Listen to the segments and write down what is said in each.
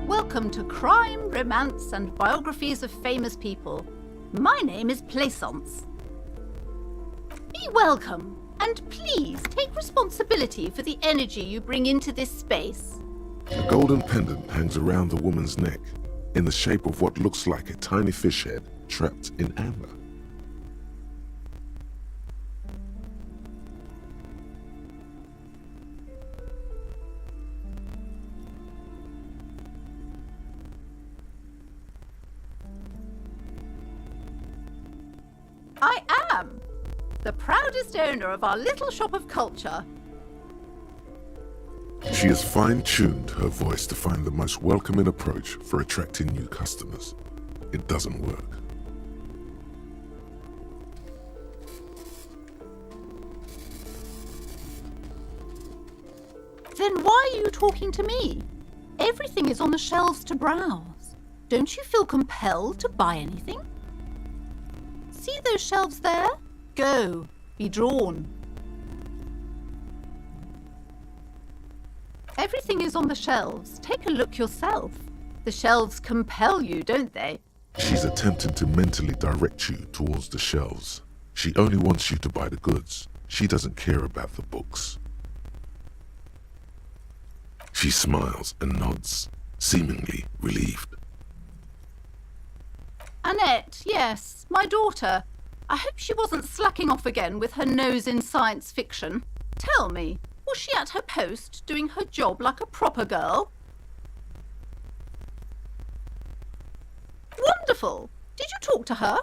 Welcome to Crime, Romance, and Biographies of Famous People. My name is Plaisance. Be welcome, and please take responsibility for the energy you bring into this space. A golden pendant hangs around the woman's neck, in the shape of what looks like a tiny fish head trapped in amber. I am the proudest owner of our little shop of culture. She has fine-tuned her voice to find the most welcoming approach for attracting new customers. It doesn't work. Then why are you talking to me? Everything is on the shelves to browse. Don't you feel compelled to buy anything? See those shelves there? Go, be drawn. Everything is on the shelves. Take a look yourself. The shelves compel you, don't they? She's attempting to mentally direct you towards the shelves. She only wants you to buy the goods. She doesn't care about the books. She smiles and nods, seemingly relieved. Annette, yes, my daughter. I hope she wasn't slacking off again with her nose in science fiction. Tell me, was she at her post doing her job like a proper girl? Wonderful! Did you talk to her?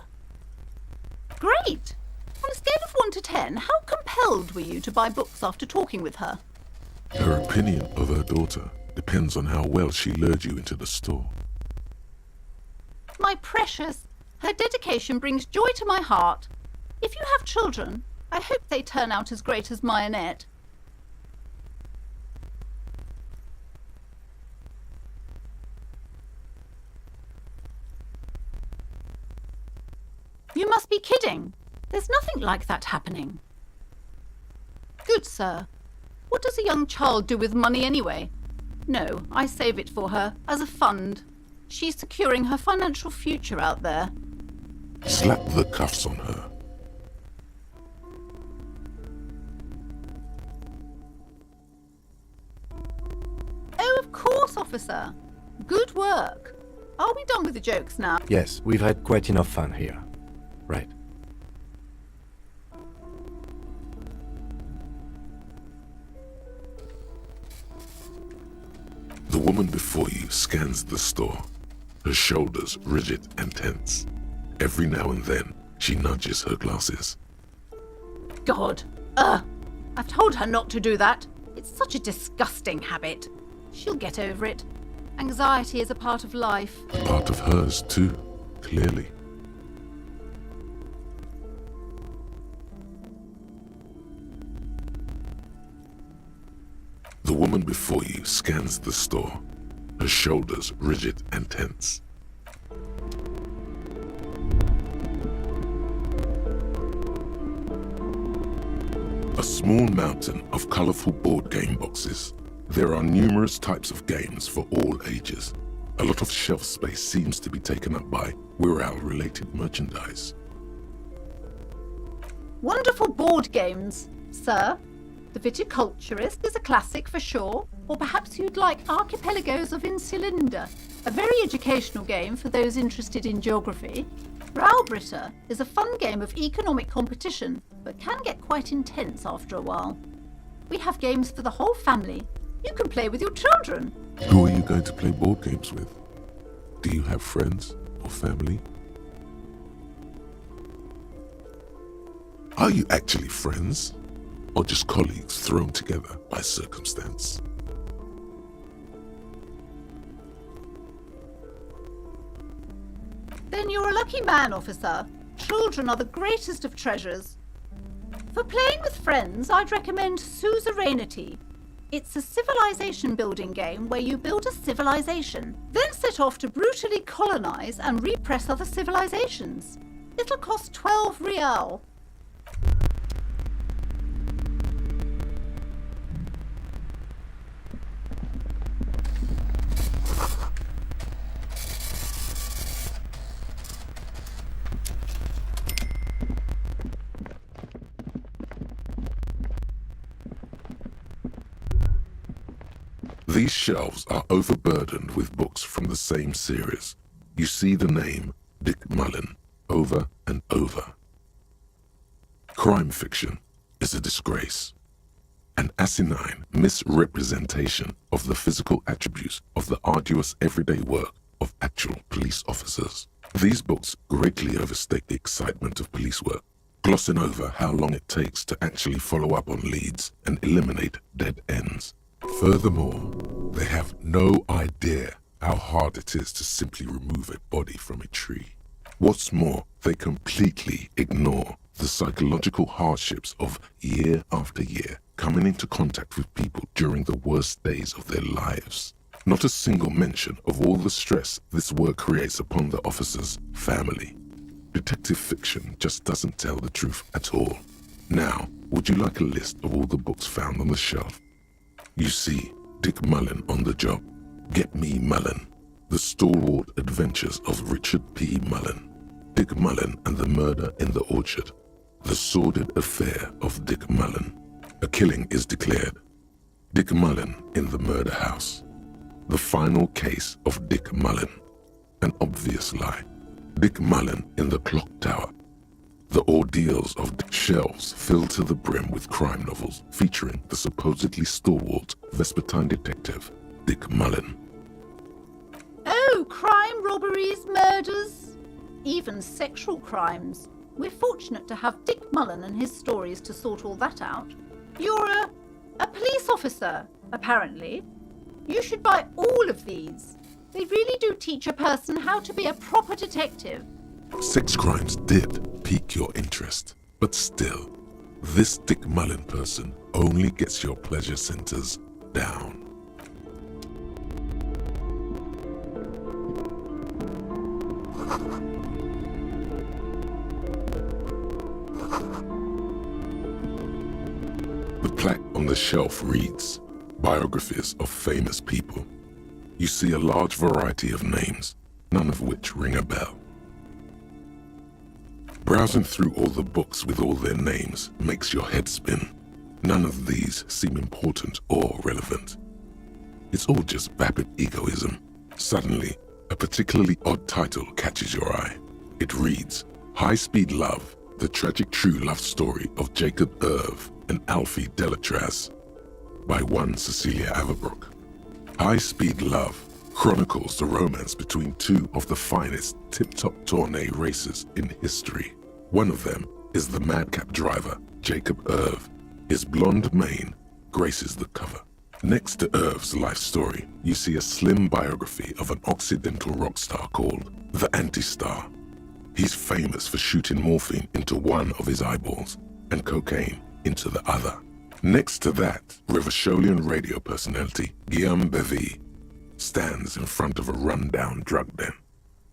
Great! On a scale of 1 to 10, how compelled were you to buy books after talking with her? Her opinion of her daughter depends on how well she lured you into the store. My precious, her dedication brings joy to my heart. If you have children, I hope they turn out as great as my Annette. You must be kidding. There's nothing like that happening. Good sir. What does a young child do with money anyway? No, I save it for her, as a fund. She's securing her financial future out there. Slap the cuffs on her. Oh, of course, officer. Good work. Are we done with the jokes now? Yes, we've had quite enough fun here. Right. The woman before you scans the store, her shoulders rigid and tense. Every now and then, she nudges her glasses. God. I've told her not to do that. It's such a disgusting habit. She'll get over it. Anxiety is a part of life. A part of hers too, clearly. The woman before you scans the store, her shoulders rigid and tense. A small mountain of colorful board game boxes. There are numerous types of games for all ages. A lot of shelf space seems to be taken up by Wirral-related merchandise. Wonderful board games, sir. The Viticulturist is a classic for sure, or perhaps you'd like Archipelagos of Insulinda, a very educational game for those interested in geography. Raubritter is a fun game of economic competition, but can get quite intense after a while. We have games for the whole family. You can play with your children. Who are you going to play board games with? Do you have friends or family? Are you actually friends? Or just colleagues thrown together by circumstance? Then you're a lucky man, officer. Children are the greatest of treasures. For playing with friends, I'd recommend Suzerainty. It's a civilization building game where you build a civilization, then set off to brutally colonize and repress other civilizations. It'll cost 12 rial. These shelves are overburdened with books from the same series. You see the name Dick Mullen over and over. Crime fiction is a disgrace, an asinine misrepresentation of the physical attributes of the arduous everyday work of actual police officers. These books greatly overstate the excitement of police work, glossing over how long it takes to actually follow up on leads and eliminate dead ends. Furthermore, they have no idea how hard it is to simply remove a body from a tree. What's more, they completely ignore the psychological hardships of year after year coming into contact with people during the worst days of their lives. Not a single mention of all the stress this work creates upon the officer's family. Detective fiction just doesn't tell the truth at all. Now, would you like a list of all the books found on the shelf? You see Dick Mullen on the job. Get Me Mullen. The Stalwart Adventures of Richard P. Mullen. Dick Mullen and the Murder in the Orchard. The Sordid Affair of Dick Mullen. A killing is declared. Dick Mullen in the Murder House. The Final Case of Dick Mullen. An Obvious Lie. Dick Mullen in the Clock Tower. The ordeals of shelves filled to the brim with crime novels featuring the supposedly stalwart Vespertine detective, Dick Mullen. Oh, crime, robberies, murders, even sexual crimes. We're fortunate to have Dick Mullen and his stories to sort all that out. You're a police officer, apparently. You should buy all of these. They really do teach a person how to be a proper detective. Sex crimes did pique your interest, but still, this Dick Mullen person only gets your pleasure centers down. The plaque on the shelf reads, Biographies of Famous People. You see a large variety of names, none of which ring a bell. Browsing through all the books with all their names makes your head spin. None of these seem important or relevant. It's all just vapid egoism. Suddenly, a particularly odd title catches your eye. It reads, High Speed Love, the tragic true love story of Jacob Irv and Alfie Delatraz, by one Cecilia Averbrook. High Speed Love chronicles the romance between two of the finest tip-top tourney racers in history. One of them is the madcap driver, Jacob Irv. His blonde mane graces the cover. Next to Irv's life story, you see a slim biography of an Occidental rock star called the Anti-Star. He's famous for shooting morphine into one of his eyeballs and cocaine into the other. Next to that, Revacholian radio personality Guillaume Bevy stands in front of a rundown drug den.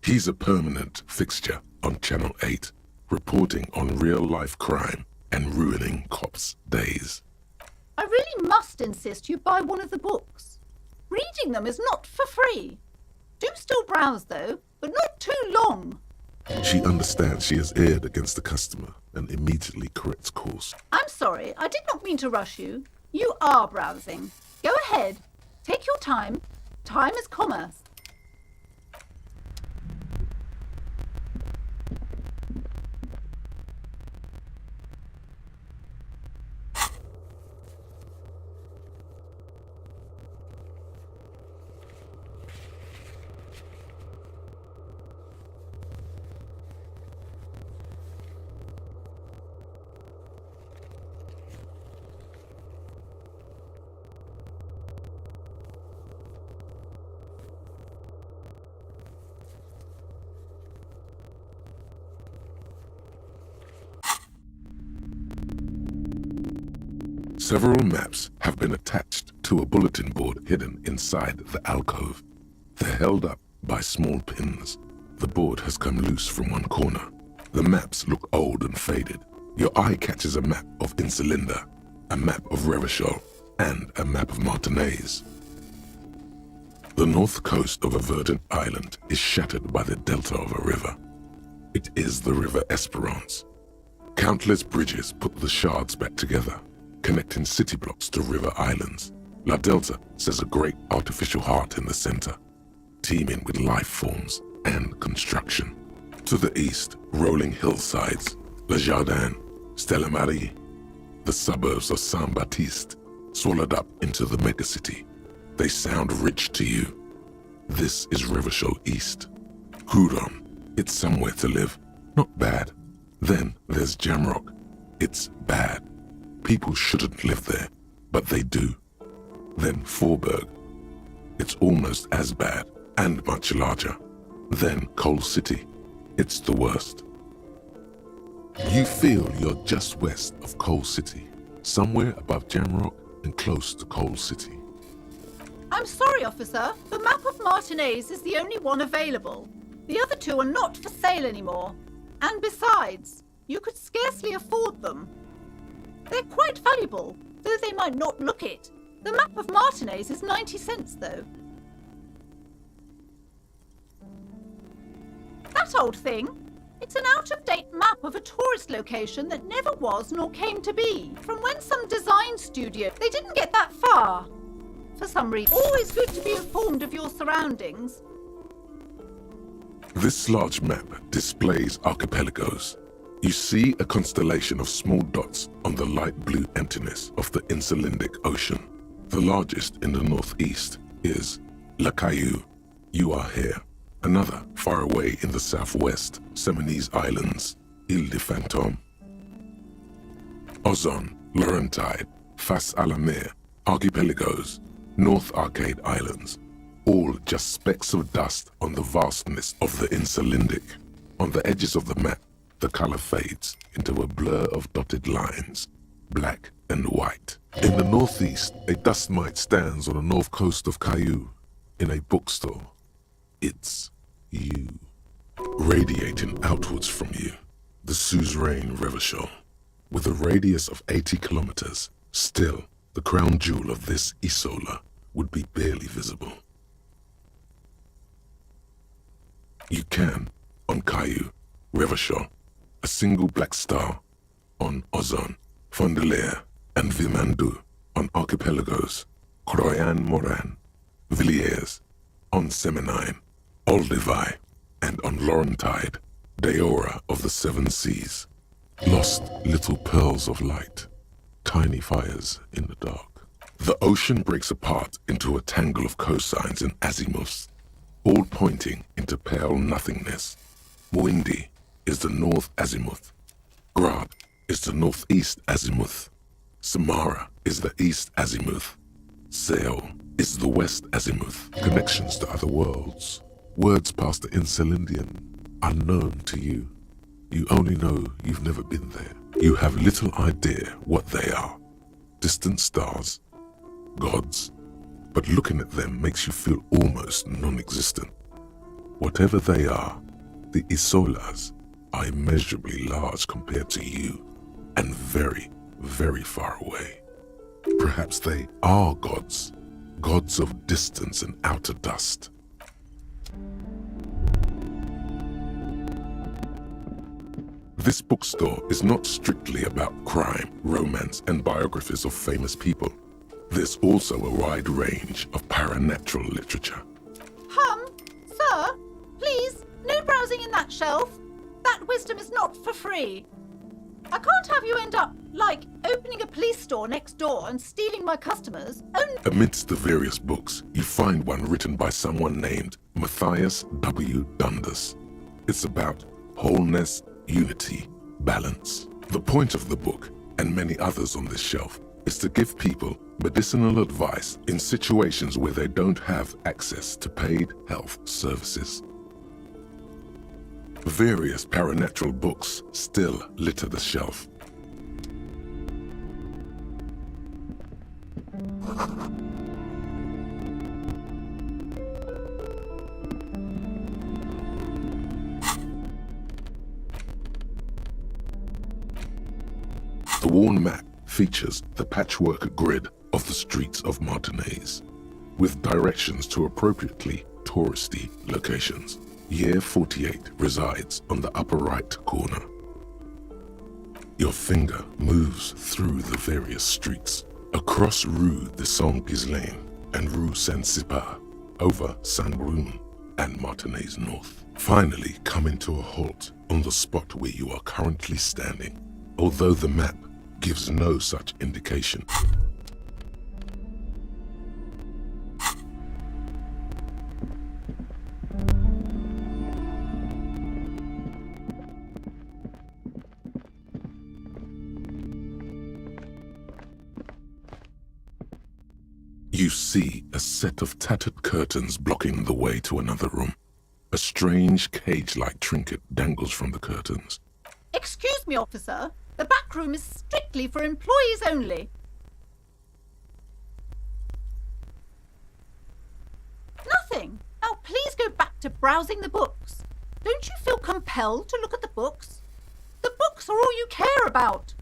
He's a permanent fixture on Channel 8, reporting on real-life crime and ruining cops' days. I really must insist you buy one of the books. Reading them is not for free. Do still browse, though, but not too long. She understands she has erred against the customer and immediately corrects course. I'm sorry, I did not mean to rush you. You are browsing. Go ahead. Take your time. Time is commerce. Several maps have been attached to a bulletin board hidden inside the alcove. They're held up by small pins. The board has come loose from one corner. The maps look old and faded. Your eye catches a map of Insulinda, a map of Revachol, and a map of Martinaise. The north coast of a verdant island is shattered by the delta of a river. It is the River Esperance. Countless bridges put the shards back together, connecting city blocks to river islands. La Delta says a great artificial heart in the center, teeming with life forms and construction. To the east, rolling hillsides, Le Jardin, Stella Marie, the suburbs of Saint-Baptiste, swallowed up into the megacity. They sound rich to you. This is Revachol East. Hudon, it's somewhere to live, not bad. Then there's Jamrock. It's bad. People shouldn't live there, but they do. Then Forburg. It's almost as bad and much larger. Then Coal City. It's the worst. You feel you're just west of Coal City, somewhere above Jamrock and close to Coal City. I'm sorry, officer. The map of Martinaise is the only one available. The other two are not for sale anymore. And besides, you could scarcely afford them. They're quite valuable, though they might not look it. The map of Martinaise is 90 cents, though. That old thing? It's an out-of-date map of a tourist location that never was nor came to be. From when some design studio... They didn't get that far. For some reason. Always good to be informed of your surroundings. This large map displays archipelagos. You see a constellation of small dots on the light blue emptiness of the Insulindic Ocean. The largest in the northeast is La Caillou. You are here. Another far away in the southwest, Seminese Islands, Ile de Fantôme. Ozon, Laurentide, Face à la Mer, Archipelagos, North Arcade Islands, all just specks of dust on the vastness of the Insulindic. On the edges of the map, the color fades into a blur of dotted lines, black and white. In the northeast, a dust mite stands on the north coast of Caillou, in a bookstore. It's you. Radiating outwards from you, the suzerain Revachol. With a radius of 80 kilometers, still, the crown jewel of this Isola would be barely visible. You can, on Caillou, Revachol, a single black star, on Ozon, Fondelier, and Vilmandoux, on archipelagos, Croyan-Moran, Villiers, on Seminine, Olduvai, and on Laurentide, Deora of the Seven Seas. Lost little pearls of light, tiny fires in the dark. The ocean breaks apart into a tangle of cosines and azimuths, all pointing into pale nothingness. Windy is the north azimuth. Grad is the northeast azimuth. Samara is the east azimuth. Sail is the west azimuth. Connections to other worlds. Words past the Insulindian, unknown to you. You only know you've never been there. You have little idea what they are. Distant stars, gods, but looking at them makes you feel almost non-existent. Whatever they are, the Isolas are immeasurably large compared to you, and very, very far away. Perhaps they are gods, gods of distance and outer dust. This bookstore is not strictly about crime, romance, and biographies of famous people. There's also a wide range of paranatural literature. Sir, please, no browsing in that shelf. That wisdom is not for free. I can't have you end up, like, opening a police store next door and stealing my customers. Amidst the various books, you find one written by someone named Matthias W. Dundas. It's about wholeness, unity, balance. The point of the book, and many others on this shelf, is to give people medicinal advice in situations where they don't have access to paid health services. Various paranatural books still litter the shelf. worn map features the patchwork grid of the streets of Martinez, with directions to appropriately touristy locations. Year 48 resides on the upper right corner. Your finger moves through the various streets, across Rue de Saint-Ghislain and Rue Saint-Cypar, over Saint-Brun and Martinez North. Finally coming to a halt on the spot where you are currently standing, although the map gives no such indication. You see a set of tattered curtains blocking the way to another room. A strange cage-like trinket dangles from the curtains. Excuse me, officer. The back room is strictly for employees only. Nothing. Now please go back to browsing the books. Don't you feel compelled to look at the books? The books are all you care about.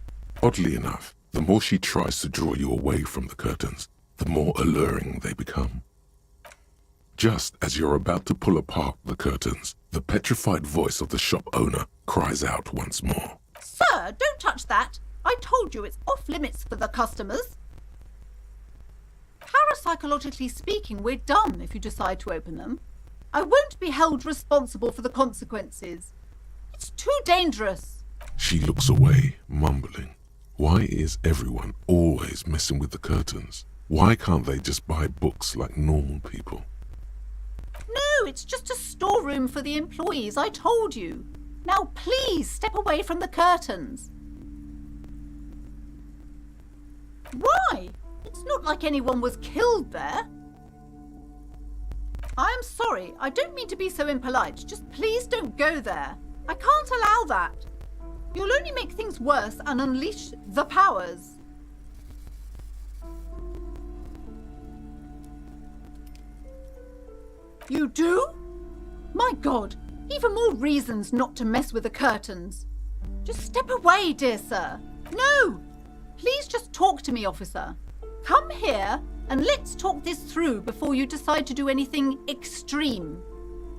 Oddly enough, the more she tries to draw you away from the curtains, the more alluring they become. Just as you're about to pull apart the curtains, the petrified voice of the shop owner cries out once more. Sir, don't touch that. I told you it's off limits for the customers. Parapsychologically speaking, we're done if you decide to open them. I won't be held responsible for the consequences. It's too dangerous. She looks away, mumbling. Why is everyone always messing with the curtains? Why can't they just buy books like normal people? No, it's just a storeroom for the employees, I told you. Now please step away from the curtains. Why? It's not like anyone was killed there. I'm sorry, I don't mean to be so impolite. Just please don't go there. I can't allow that. You'll only make things worse and unleash the powers. You do? My God, even more reasons not to mess with the curtains. Just step away, dear sir. No! Please just talk to me, officer. Come here and let's talk this through before you decide to do anything extreme.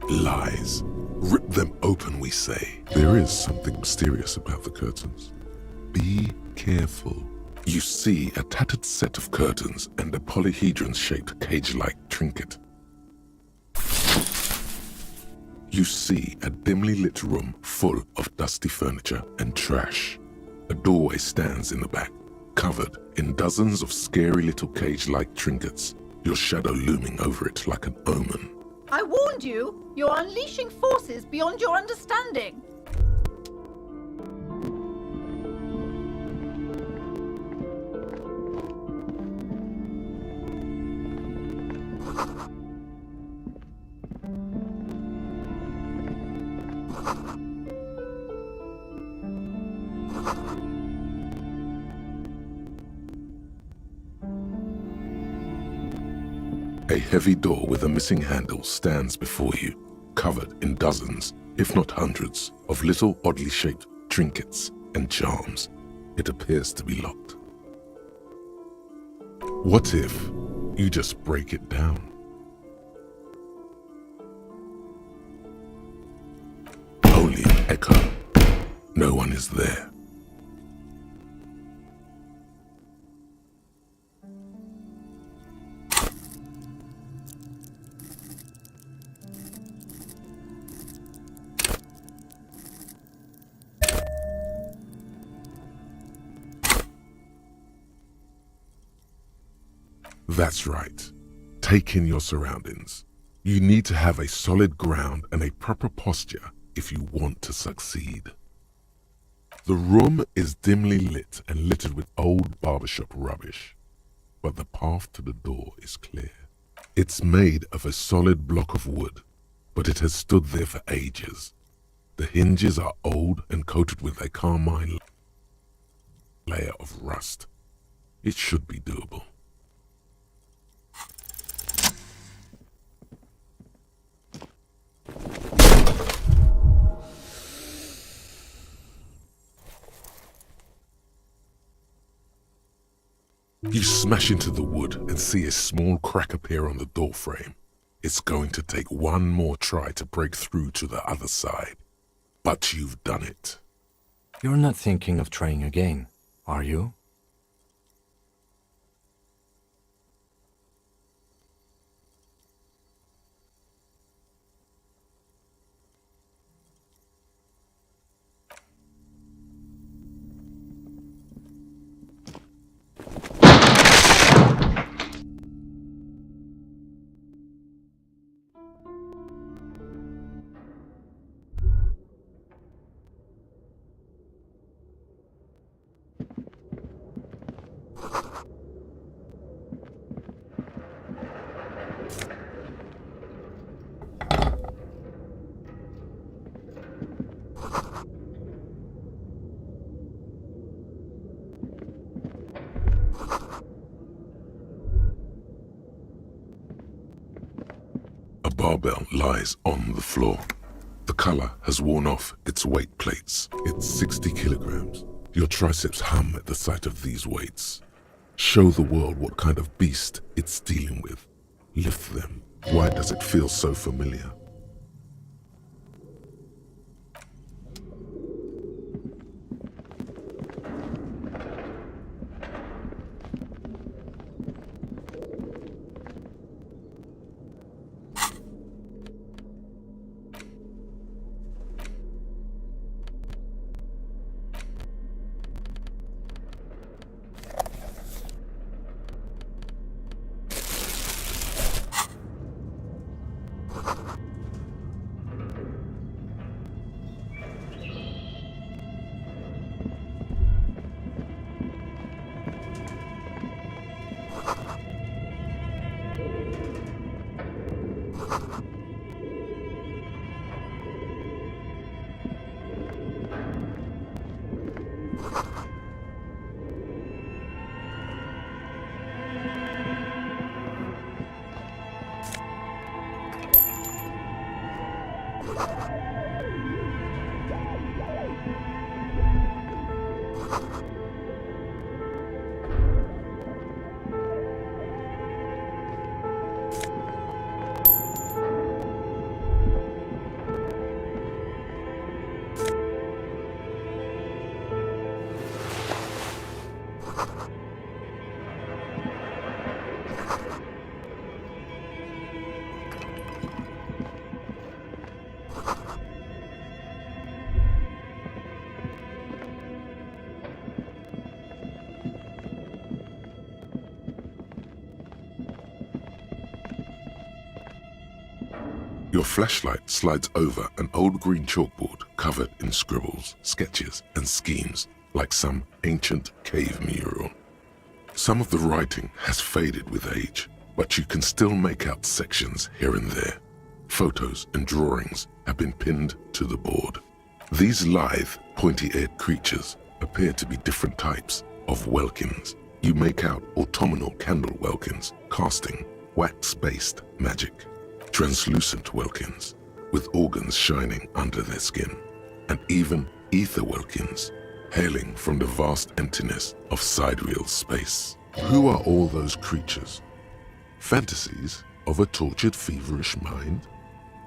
Lies. Rip them open, we say. There is something mysterious about the curtains. Be careful. You see a tattered set of curtains and a polyhedron-shaped cage-like trinket. You see a dimly lit room full of dusty furniture and trash. A doorway stands in the back, covered in dozens of scary little cage-like trinkets, your shadow looming over it like an omen. I warned you, you're unleashing forces beyond your understanding. A heavy door with a missing handle stands before you, covered in dozens, if not hundreds, of little oddly shaped trinkets and charms. It appears to be locked. What if you just break it down? Only an echo. No one is there. That's right. Take in your surroundings. You need to have a solid ground and a proper posture if you want to succeed. The room is dimly lit and littered with old barbershop rubbish, but the path to the door is clear. It's made of a solid block of wood, but it has stood there for ages. The hinges are old and coated with a carmine layer of rust. It should be doable. You smash into the wood and see a small crack appear on the door frame. It's going to take one more try to break through to the other side. But you've done it. You're not thinking of trying again, are you? A barbell lies on the floor. The color has worn off its weight plates. It's 60 kilograms. Your triceps hum at the sight of these weights. Show the world what kind of beast it's dealing with. Lift them. Why does it feel so familiar? Your flashlight slides over an old green chalkboard covered in scribbles, sketches, and schemes like some ancient cave mural. Some of the writing has faded with age, but you can still make out sections here and there. Photos and drawings have been pinned to the board. These lithe, pointy-eared creatures appear to be different types of welkins. You make out autumnal candle welkins casting wax-based magic. Translucent welkins, with organs shining under their skin, and even ether welkins, hailing from the vast emptiness of sidereal space. Who are all those creatures? Fantasies of a tortured, feverish mind?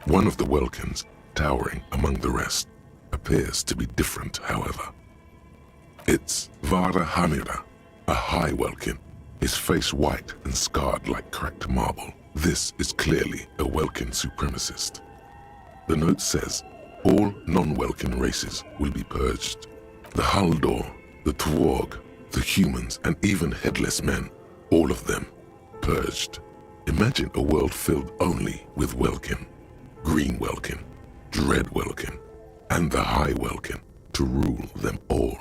One of the welkins, towering among the rest, appears to be different, however. It's Vara Hamira, a high welkin, his face white and scarred like cracked marble. This is clearly a Welkin supremacist. The note says, all non-Welkin races will be purged. The Haldor, the Tworg, the humans, and even headless men, all of them, purged. Imagine a world filled only with Welkin, Green Welkin, Dread Welkin, and the High Welkin to rule them all.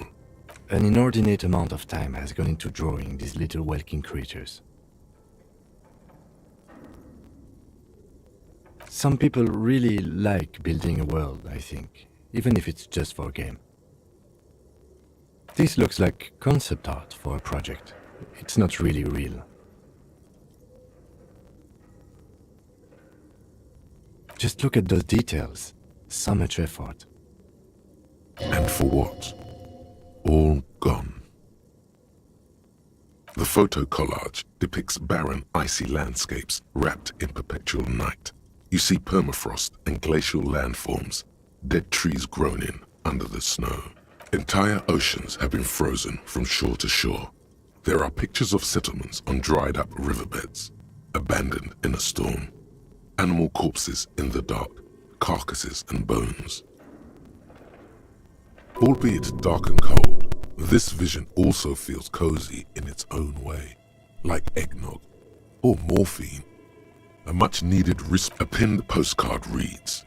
An inordinate amount of time has gone into drawing these little Welkin creatures. Some people really like building a world, I think, even if it's just for a game. This looks like concept art for a project. It's not really real. Just look at those details. So much effort. And for what? All gone. The photo collage depicts barren, icy landscapes wrapped in perpetual night. You see permafrost and glacial landforms, dead trees grown in under the snow. Entire oceans have been frozen from shore to shore. There are pictures of settlements on dried-up riverbeds, abandoned in a storm. Animal corpses in the dark, carcasses and bones. Albeit dark and cold, this vision also feels cozy in its own way, like eggnog or morphine. A much-needed a pinned postcard reads,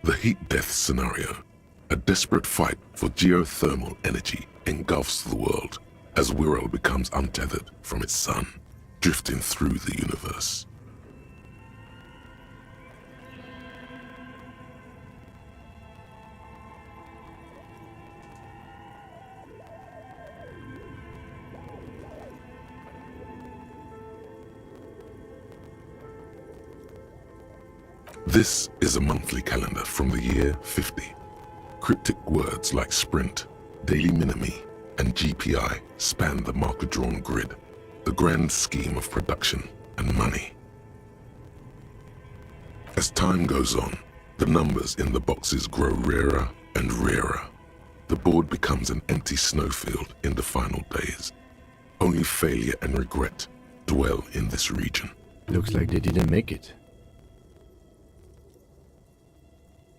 "The heat death scenario. A desperate fight for geothermal energy engulfs the world as Wirral becomes untethered from its sun, drifting through the universe." This is a monthly calendar from the year 50. Cryptic words like sprint, daily minimi, and GPI span the marker-drawn grid, the grand scheme of production and money. As time goes on, the numbers in the boxes grow rarer and rarer. The board becomes an empty snowfield in the final days. Only failure and regret dwell in this region. Looks like they didn't make it.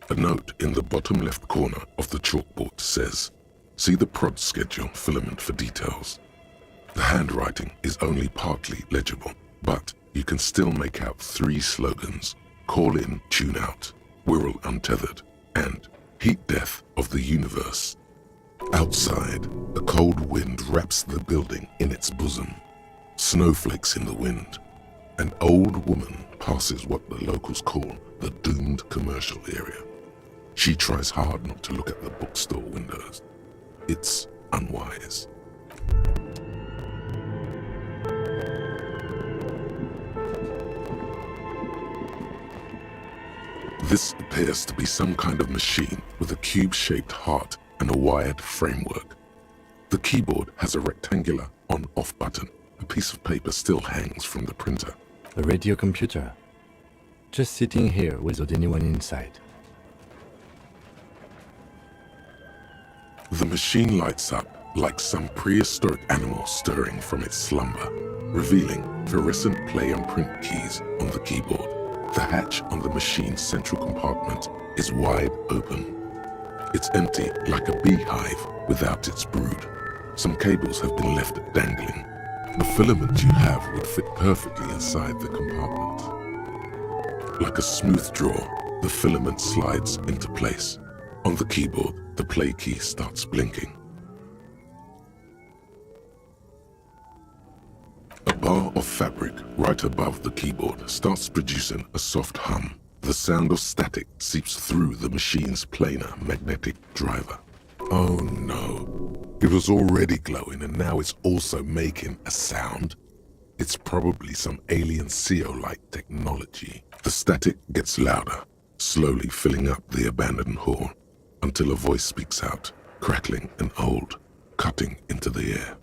A note in the bottom left corner of the chalkboard says, "See the prod schedule filament for details." The handwriting is only partly legible, but you can still make out 3 slogans: "Call in, tune out," "Wirral untethered," and "Heat death of the universe." Outside, a cold wind wraps the building in its bosom. Snowflakes in the wind. An old woman passes what the locals call the doomed commercial area. She tries hard not to look at the bookstore windows. It's unwise. This appears to be some kind of machine with a cube-shaped heart and a wired framework. The keyboard has a rectangular on-off button. A piece of paper still hangs from the printer. A radio computer. Just sitting here without anyone inside. The machine lights up like some prehistoric animal stirring from its slumber, revealing fluorescent play and print keys on the keyboard. The hatch on the machine's central compartment is wide open. It's empty like a beehive without its brood. Some cables have been left dangling. The filament you have would fit perfectly inside the compartment. Like a smooth draw, the filament slides into place. On the keyboard, the play key starts blinking. A bar of fabric right above the keyboard starts producing a soft hum. The sound of static seeps through the machine's planar magnetic driver. Oh no. It was already glowing and now it's also making a sound. It's probably some alien CO-like technology. The static gets louder, slowly filling up the abandoned hall, until a voice speaks out, crackling and old, cutting into the air.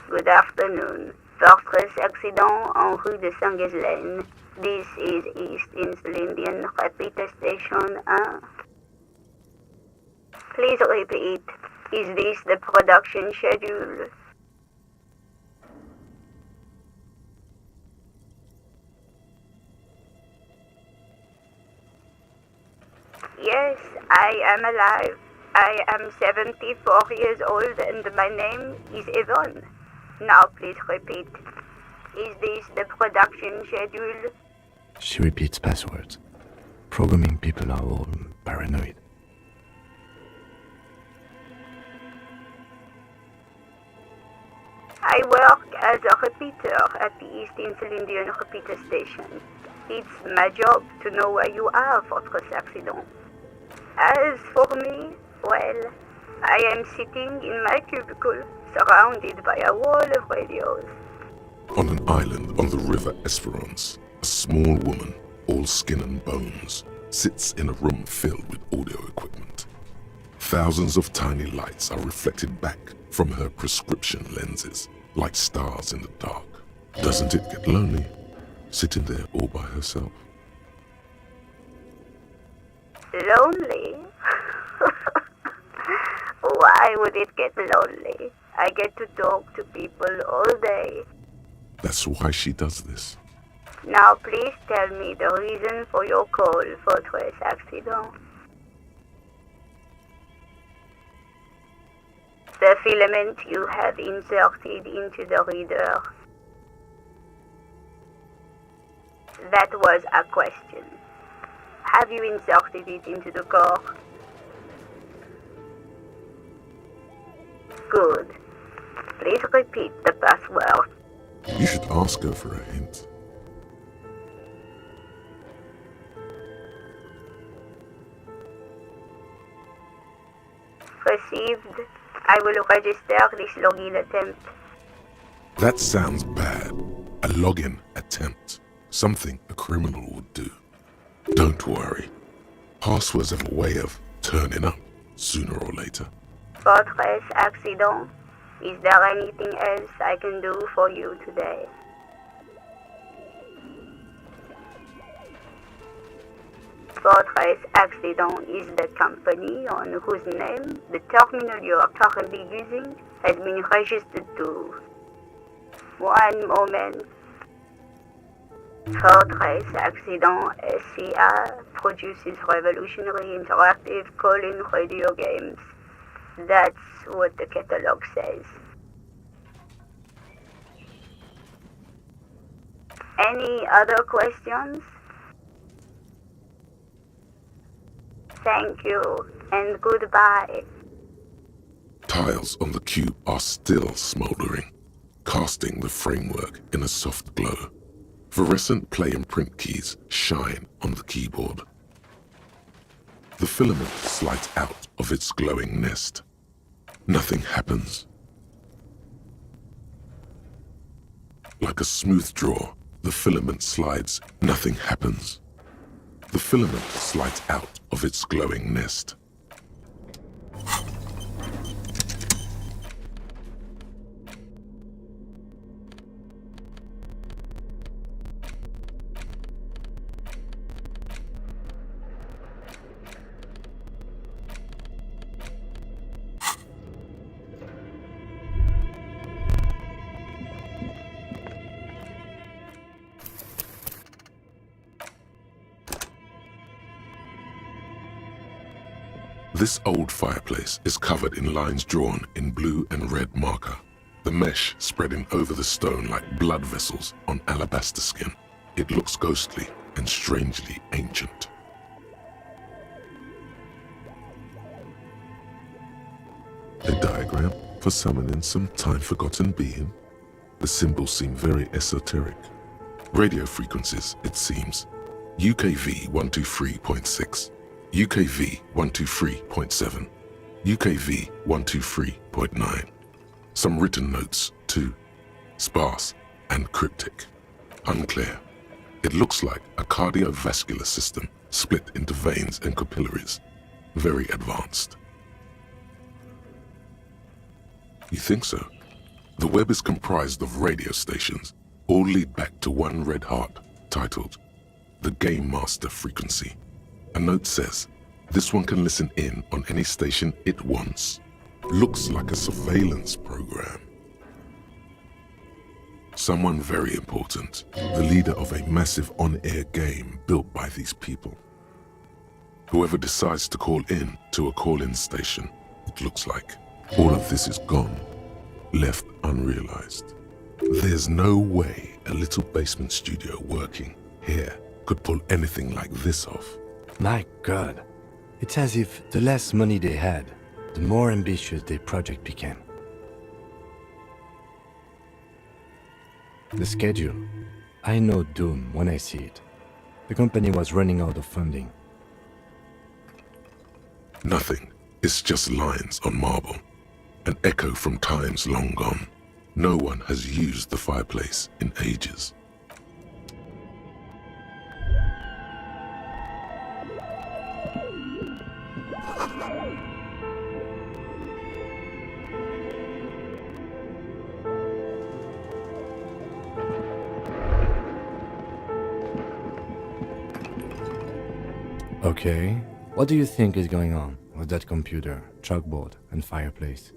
Good afternoon. Fortress accident en rue de Saint-Ghislaine. This is East Insulindian Repeater Station 1. Please repeat. Is this the production schedule? Yes, I am alive. I am 74 years old and my name is Yvonne. Now please repeat. Is this the production schedule? She repeats passwords. Programming people are all paranoid. I work as a repeater at the East Insulindian Repeater Station. It's my job to know where you are, Fortress Accident. As for me, well, I am sitting in my cubicle, surrounded by a wall of radios. On an island on the river Esperance, a small woman, all skin and bones, sits in a room filled with audio equipment. Thousands of tiny lights are reflected back from her prescription lenses. like stars in the dark. Doesn't it get lonely, sitting there all by herself? Lonely? Why would it get lonely? I get to talk to people all day. That's why she does this. Now please tell me the reason for your call, Fortress Accident. The filament you have inserted into the reader. That was a question. Have you inserted it into the core? Good. Please repeat the password. You should ask her for a hint. Received. I will register this login attempt. That sounds bad. A login attempt. Something a criminal would do. Don't worry. Passwords have a way of turning up sooner or later. Fortress Accident. Is there anything else I can do for you today? Fortress Accident is the company on whose name the terminal you are currently using has been registered to. One moment. Fortress Accident SCA produces revolutionary interactive call-in radio games. That's what the catalog says. Any other questions? Thank you, and goodbye. Tiles on the cube are still smoldering, casting the framework in a soft glow. Fluorescent play and print keys shine on the keyboard. The filament slides out of its glowing nest. Nothing happens. Like a smooth draw, the filament slides. Nothing happens. The filament slides out of its glowing nest. This old fireplace is covered in lines drawn in blue and red marker, the mesh spreading over the stone like blood vessels on alabaster skin. It looks ghostly and strangely ancient. A diagram for summoning some time-forgotten being. The symbols seem very esoteric. Radio frequencies, it seems. UKV 123.6. UKV 123.7, UKV 123.9. Some written notes, too. Sparse and cryptic. Unclear. It looks like a cardiovascular system split into veins and capillaries. Very advanced. You think so? The web is comprised of radio stations, all lead back to one red heart, titled the Game Master Frequency. A note says, this one can listen in on any station it wants. Looks like a surveillance program. Someone very important, the leader of a massive on-air game built by these people. Whoever decides to call in to a call-in station, it looks like. All of this is gone, left unrealized. There's no way a little basement studio working here could pull anything like this off. My God, it's as if the less money they had, the more ambitious their project became. The schedule. I know doom when I see it. The company was running out of funding. Nothing. It's just lines on marble. An echo from times long gone. No one has used the fireplace in ages. Okay. What do you think is going on with that computer, chalkboard, and fireplace?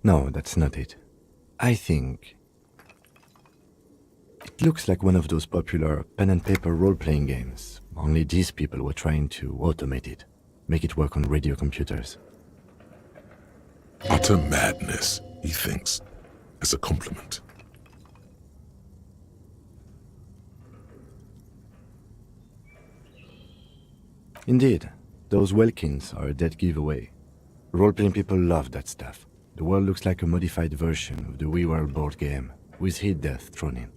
No, that's not it. I think it looks like one of those popular pen and paper role-playing games, only these people were trying to automate it, make it work on radio computers. Utter madness, he thinks, as a compliment. Indeed, those Welkins are a dead giveaway. Role-playing people love that stuff. The world looks like a modified version of the WeWorld board game, with hit death thrown in.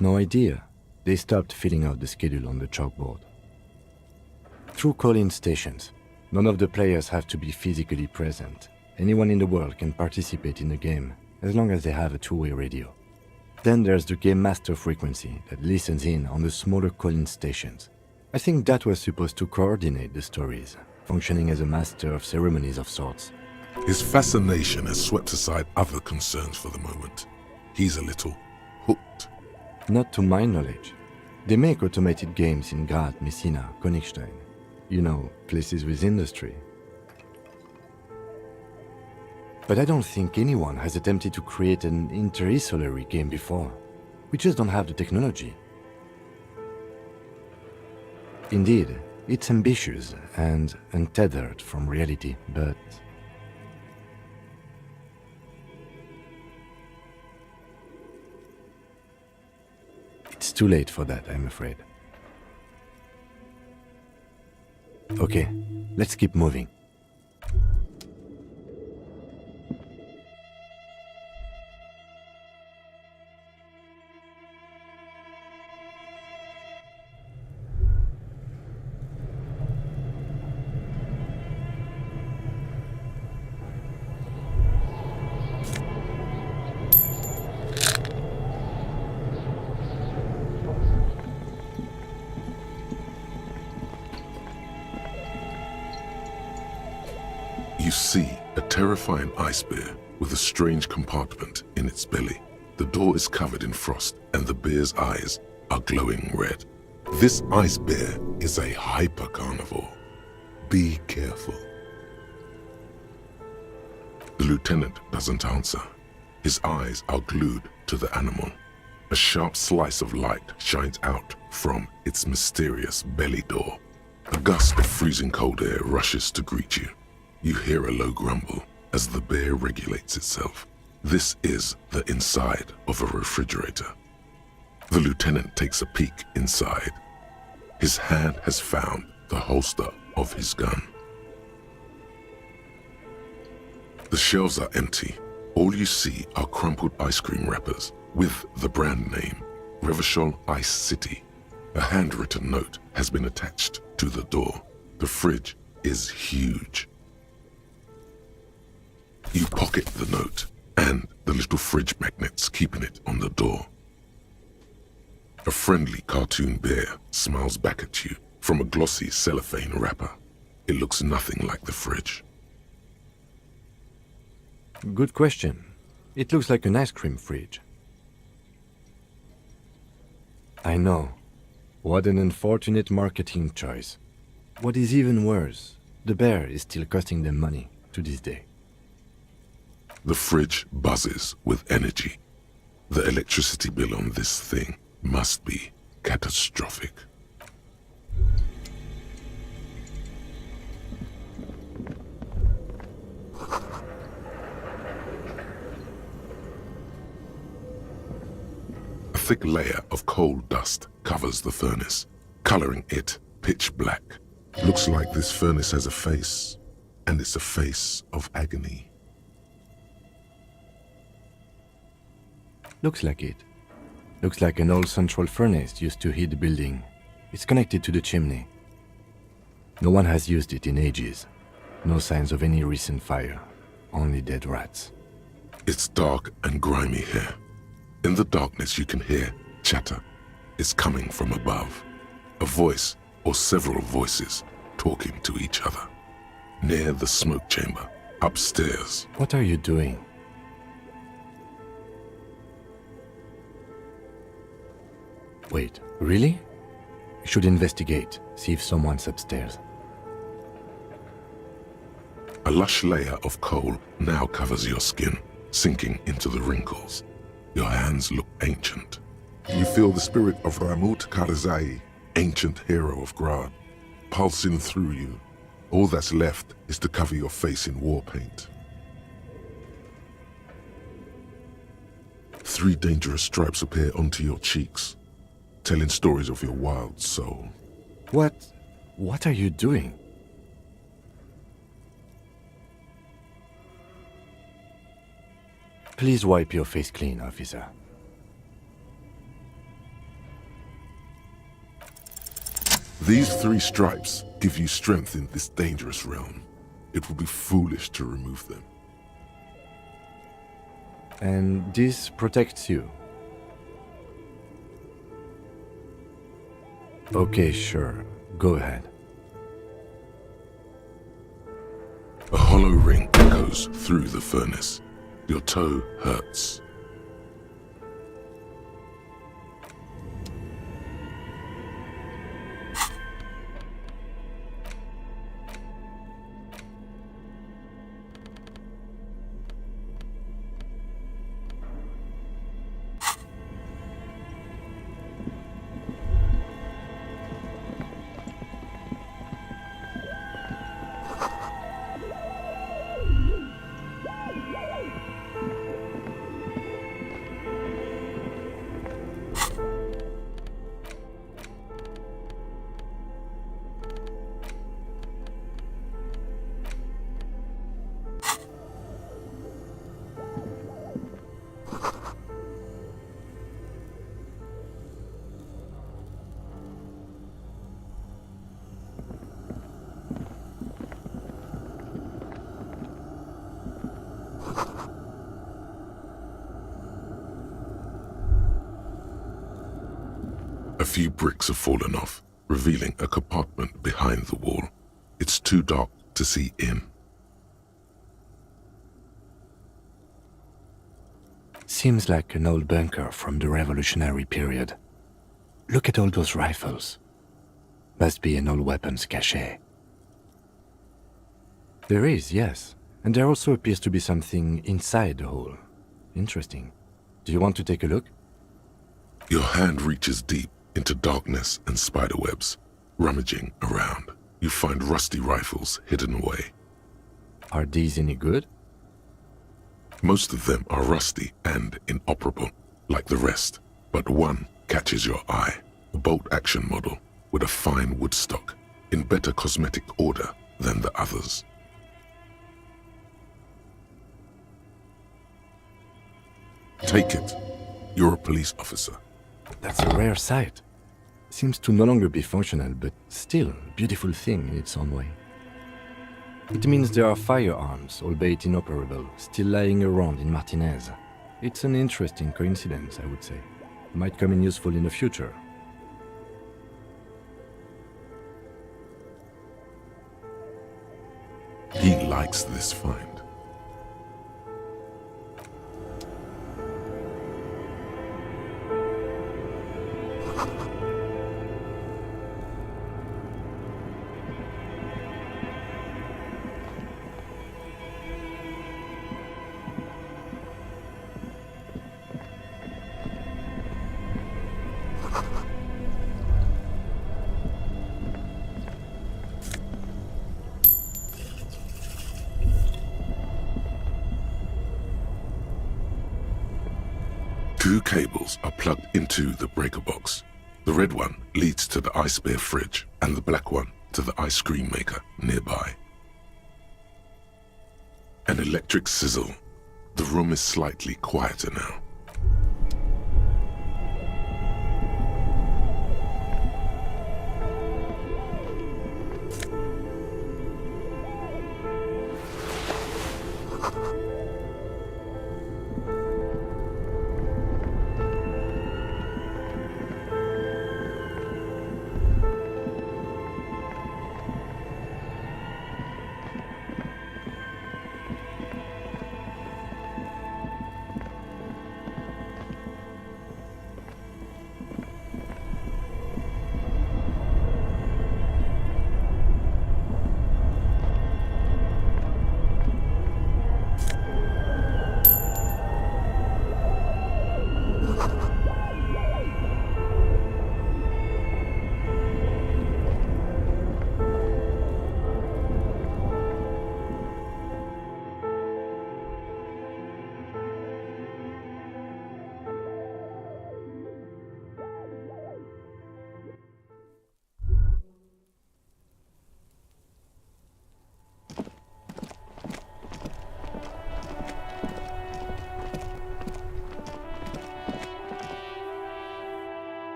No idea. They stopped filling out the schedule on the chalkboard. Through call-in stations, none of the players have to be physically present. Anyone in the world can participate in the game, as long as they have a two-way radio. Then there's the game master frequency that listens in on the smaller call-in stations. I think that was supposed to coordinate the stories, functioning as a master of ceremonies of sorts. His fascination has swept aside other concerns for the moment. He's a little hooked. Not to my knowledge. They make automated games in Graz, Messina, Königstein. You know, places with industry. But I don't think anyone has attempted to create an inter-isolary game before. We just don't have the technology. Indeed, it's ambitious and untethered from reality, but it's too late for that, I'm afraid. Okay, let's keep moving. You see a terrifying ice bear with a strange compartment in its belly. The door is covered in frost and the bear's eyes are glowing red. This ice bear is a hyper-carnivore. Be careful. The lieutenant doesn't answer. His eyes are glued to the animal. A sharp slice of light shines out from its mysterious belly door. A gust of freezing cold air rushes to greet you. You hear a low grumble as the bear regulates itself. This is the inside of a refrigerator. The lieutenant takes a peek inside. His hand has found the holster of his gun. The shelves are empty. All you see are crumpled ice cream wrappers with the brand name, Revachol Ice City. A handwritten note has been attached to the door. The fridge is huge. You pocket the note and the little fridge magnets keeping it on the door. A friendly cartoon bear smiles back at you from a glossy cellophane wrapper. It looks nothing like the fridge. Good question. It looks like an ice cream fridge. I know. What an unfortunate marketing choice. What is even worse, the bear is still costing them money to this day. The fridge buzzes with energy. The electricity bill on this thing must be catastrophic. A thick layer of coal dust covers the furnace, coloring it pitch black. Looks like this furnace has a face, and it's a face of agony. Looks like it. Looks like an old central furnace used to heat the building. It's connected to the chimney. No one has used it in ages. No signs of any recent fire. Only dead rats. It's dark and grimy here. In the darkness you can hear chatter. It's coming from above. A voice or several voices talking to each other. Near the smoke chamber, upstairs. What are you doing? Wait, really? You should investigate, see if someone's upstairs. A lush layer of coal now covers your skin, sinking into the wrinkles. Your hands look ancient. You feel the spirit of Ramut Karzai, ancient hero of Grad, pulsing through you. All that's left is to cover your face in war paint. 3 dangerous stripes appear onto your cheeks, telling stories of your wild soul. What are you doing? Please wipe your face clean, officer. These 3 stripes give you strength in this dangerous realm. It would be foolish to remove them. And this protects you. Okay, sure. Go ahead. A hollow ring echoes through the furnace. Your toe hurts. A few bricks have fallen off, revealing a compartment behind the wall. It's too dark to see in. Seems like an old bunker from the revolutionary period. Look at all those rifles. Must be an old weapons cache. There is, yes. And there also appears to be something inside the hole. Interesting. Do you want to take a look? Your hand reaches deep into darkness and spiderwebs. Rummaging around, you find rusty rifles hidden away. Are these any good? Most of them are rusty and inoperable, like the rest, but one catches your eye. A bolt-action model with a fine wood stock, in better cosmetic order than the others. Take it. You're a police officer. That's a rare sight. Seems to no longer be functional, but still a beautiful thing in its own way. It means there are firearms, albeit inoperable, still lying around in Martinez. It's an interesting coincidence, I would say. Might come in useful in the future. He likes this find. Two cables are plugged into the breaker box. The red one leads to the ice bear fridge and the black one to the ice cream maker nearby. An electric sizzle. The room is slightly quieter now.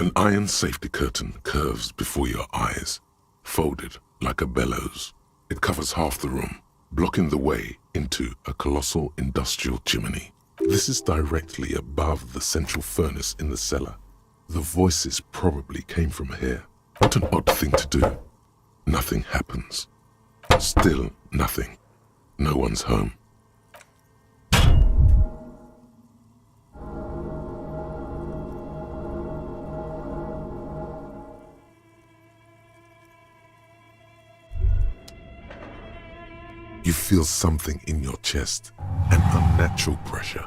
An iron safety curtain curves before your eyes, folded like a bellows. It covers half the room, blocking the way into a colossal industrial chimney. This is directly above the central furnace in the cellar. The voices probably came from here. What an odd thing to do. Nothing happens. Still nothing. No one's home. You feel something in your chest, an unnatural pressure.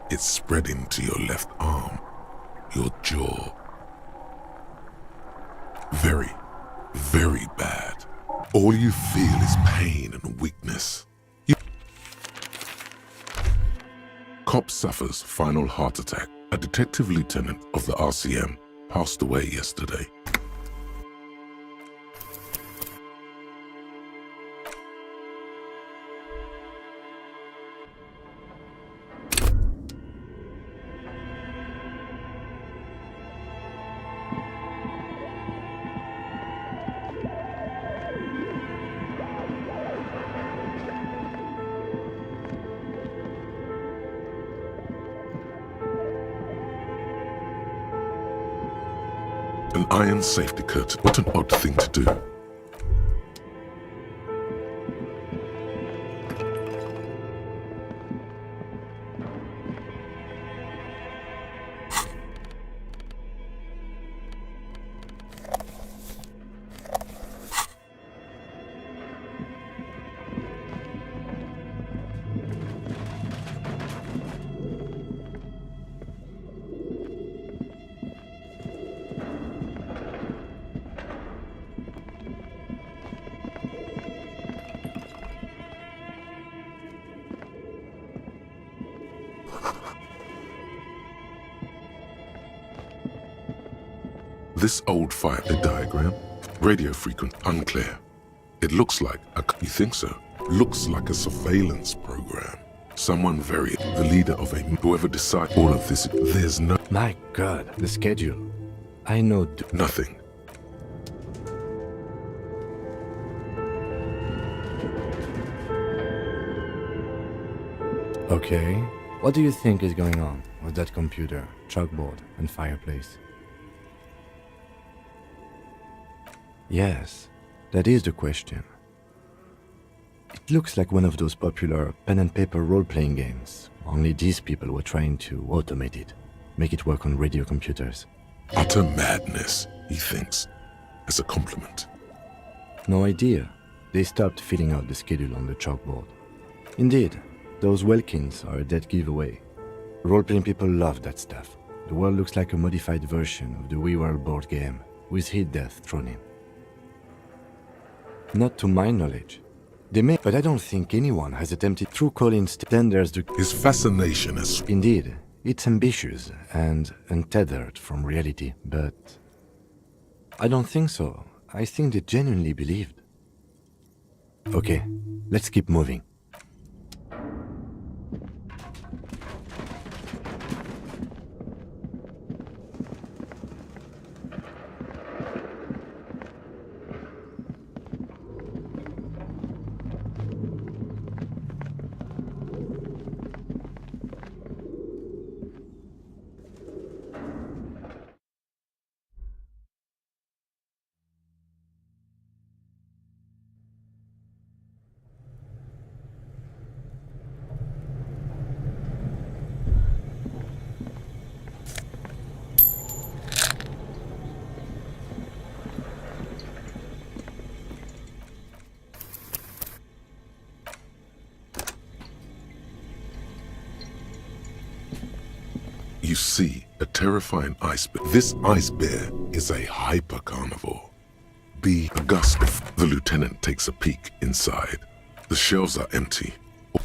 It's spreading to your left arm, your jaw. Very, very bad. All you feel is pain and weakness. Cop suffers final heart attack. A detective lieutenant of the RCM passed away yesterday. An iron safety curtain. What an odd thing to do. This old fire diagram, radio frequent, unclear. It looks like you think so? Looks like a surveillance program. Someone the leader of whoever decides all of this. There's no. My God, the schedule. I know. Nothing. Okay. What do you think is going on with that computer, chalkboard, and fireplace? Yes, that is the question. It looks like one of those popular pen and paper role-playing games, only these people were trying to automate it, make it work on radio computers. Utter madness, he thinks, as a compliment. No idea. They stopped filling out the schedule on the chalkboard. Indeed, those Welkins are a dead giveaway. Role-playing people love that stuff. The world looks like a modified version of the WeWorld board game, with hit death thrown in. Not to my knowledge. They may, but I don't think anyone has attempted through Colin's. Then there's the... His fascination is... Indeed, it's ambitious and untethered from reality, but... I don't think so. I think they genuinely believed. Okay, let's keep moving. You see a terrifying ice bear. This ice bear is a hyper carnivore. Be a gust of... The lieutenant takes a peek inside. The shelves are empty.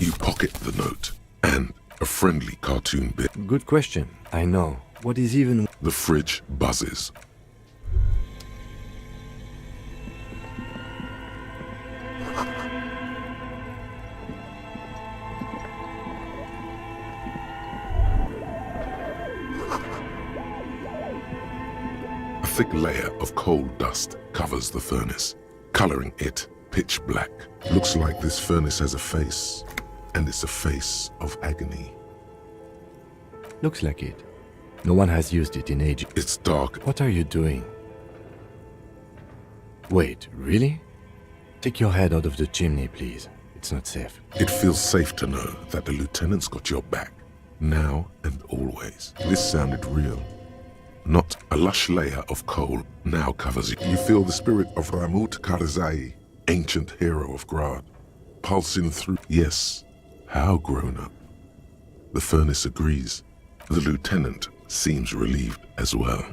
You pocket the note and a friendly cartoon bear. Good question. I know. What is even... The fridge buzzes. A thick layer of coal dust covers the furnace, coloring it pitch black. Looks like this furnace has a face, and it's a face of agony. Looks like it. No one has used it in ages. It's dark. What are you doing? Wait, really? Take your head out of the chimney, please. It's not safe. It feels safe to know that the lieutenant's got your back, now and always. This sounded real. Not a lush layer of coal now covers you. You feel the spirit of Ramuh Karzai, ancient hero of Grad, pulsing through. Yes, how grown up. The furnace agrees. The lieutenant seems relieved as well.